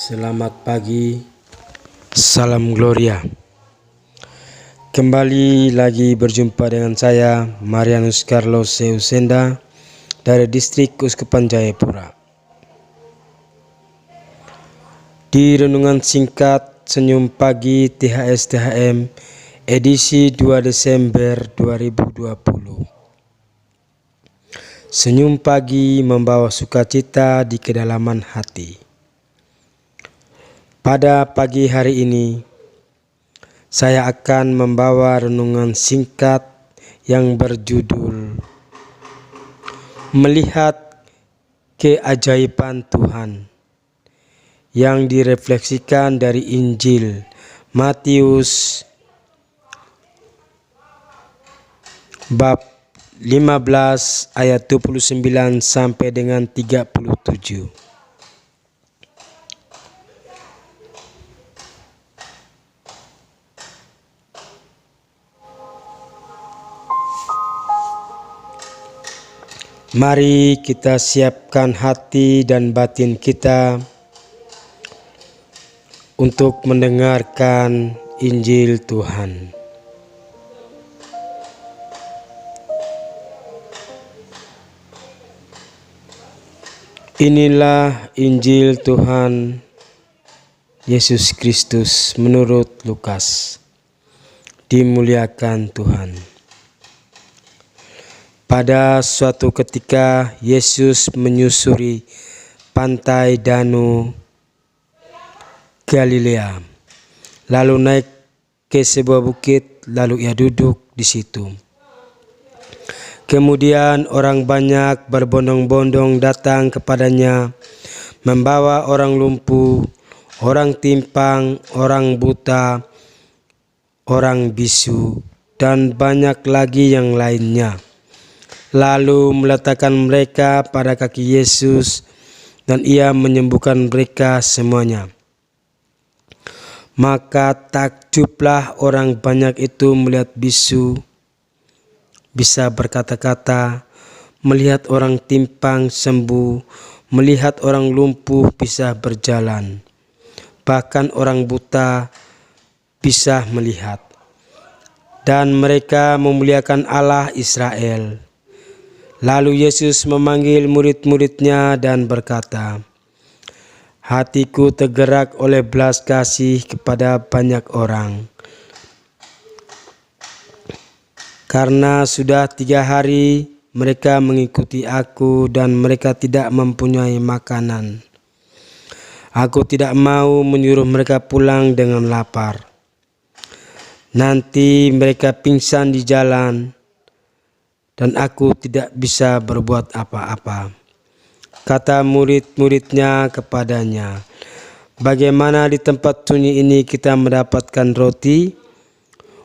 Selamat pagi, salam Gloria. Kembali lagi berjumpa dengan saya, Marianus Carlos Seusenda dari Distrik Uskupan Jayapura. Di renungan singkat Senyum Pagi THS THM edisi 2 Desember 2020. Senyum pagi membawa sukacita di kedalaman hati. Pada pagi hari ini, saya akan membawa renungan singkat yang berjudul Melihat Keajaiban Tuhan, yang direfleksikan dari Injil Matius bab 15 ayat 29 sampai dengan 37. Mari kita siapkan hati dan batin kita untuk mendengarkan Injil Tuhan. Inilah Injil Tuhan Yesus Kristus menurut Lukas. Dimuliakan Tuhan. Pada suatu ketika Yesus menyusuri pantai Danau Galilea, lalu naik ke sebuah bukit, lalu ia duduk di situ. Kemudian orang banyak berbondong-bondong datang kepadanya, membawa orang lumpuh, orang timpang, orang buta, orang bisu, dan banyak lagi yang lainnya. Lalu meletakkan mereka pada kaki Yesus, dan ia menyembuhkan mereka semuanya. Maka takjublah orang banyak itu melihat bisu bisa berkata-kata, melihat orang timpang sembuh, melihat orang lumpuh bisa berjalan, bahkan orang buta bisa melihat. Dan mereka memuliakan Allah Israel. Lalu Yesus memanggil murid-muridnya dan berkata, hatiku tergerak oleh belas kasih kepada banyak orang. Karena sudah 3 hari mereka mengikuti aku dan mereka tidak mempunyai makanan. Aku tidak mau menyuruh mereka pulang dengan lapar. Nanti mereka pingsan di jalan dan aku tidak bisa berbuat apa-apa. Kata murid-muridnya kepadanya, bagaimana di tempat sunyi ini kita mendapatkan roti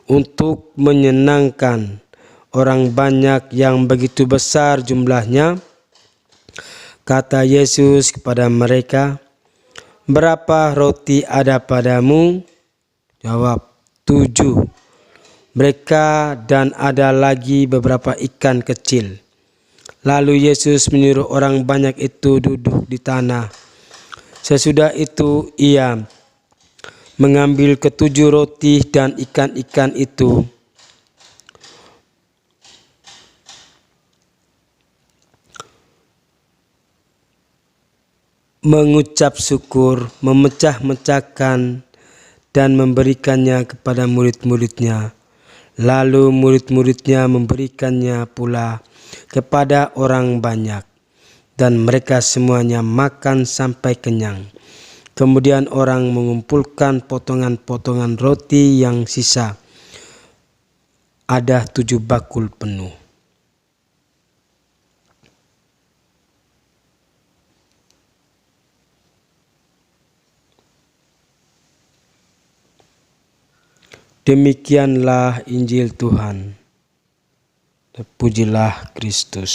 untuk menyenangkan orang banyak yang begitu besar jumlahnya? Kata Yesus kepada mereka, berapa roti ada padamu? Jawab, 7. Mereka dan ada lagi beberapa ikan kecil. Lalu Yesus menyuruh orang banyak itu duduk di tanah. Sesudah itu ia mengambil ke-7 roti dan ikan-ikan itu, mengucap syukur, memecah-mecahkan dan memberikannya kepada murid-muridnya. Lalu murid-muridnya memberikannya pula kepada orang banyak, dan mereka semuanya makan sampai kenyang. Kemudian orang mengumpulkan potongan-potongan roti yang sisa, ada 7 bakul penuh. Demikianlah Injil Tuhan. Terpujilah Kristus.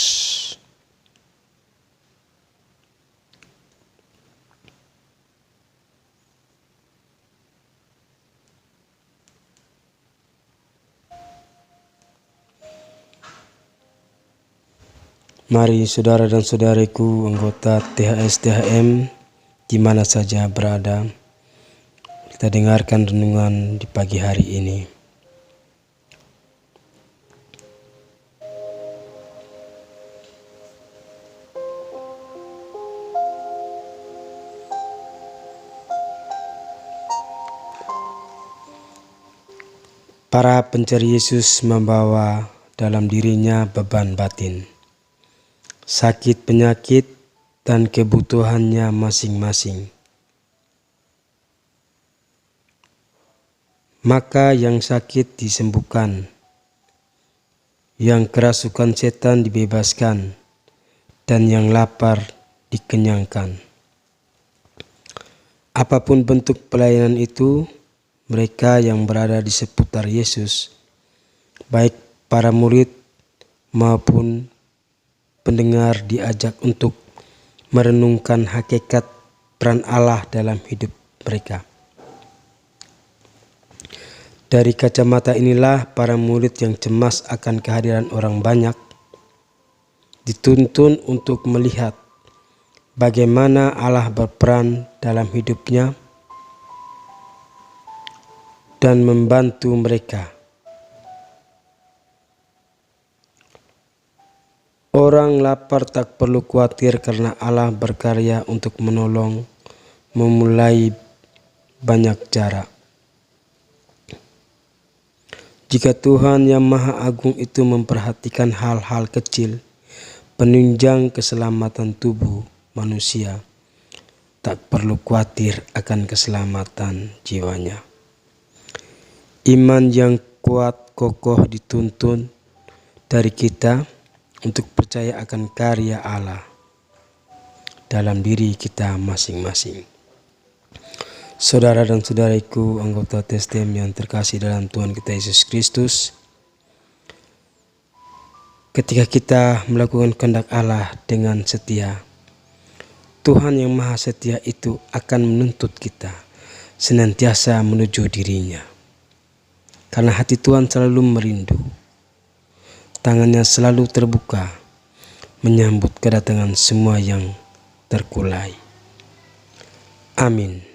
Mari saudara dan saudariku anggota THS THM di mana saja berada. Kita dengarkan renungan di pagi hari ini. Para pencari Yesus membawa dalam dirinya beban batin, sakit penyakit, dan kebutuhannya masing-masing. Maka yang sakit disembuhkan, yang kerasukan setan dibebaskan, dan yang lapar dikenyangkan. Apapun bentuk pelayanan itu, mereka yang berada di seputar Yesus, baik para murid maupun pendengar, diajak untuk merenungkan hakikat peran Allah dalam hidup mereka. Dari kacamata inilah para murid yang cemas akan kehadiran orang banyak dituntun untuk melihat bagaimana Allah berperan dalam hidupnya dan membantu mereka. Orang lapar tak perlu khawatir karena Allah berkarya untuk menolong memulai banyak jarak. Jika Tuhan yang Maha Agung itu memperhatikan hal-hal kecil, penunjang keselamatan tubuh manusia, tak perlu khawatir akan keselamatan jiwanya. Iman yang kuat kokoh dituntun dari kita untuk percaya akan karya Allah dalam diri kita masing-masing. Saudara dan saudariku, anggota TSTM yang terkasih dalam Tuhan kita Yesus Kristus, ketika kita melakukan kehendak Allah dengan setia, Tuhan yang Maha Setia itu akan menuntut kita senantiasa menuju dirinya. Karena hati Tuhan selalu merindu, tangannya selalu terbuka menyambut kedatangan semua yang terkulai. Amin.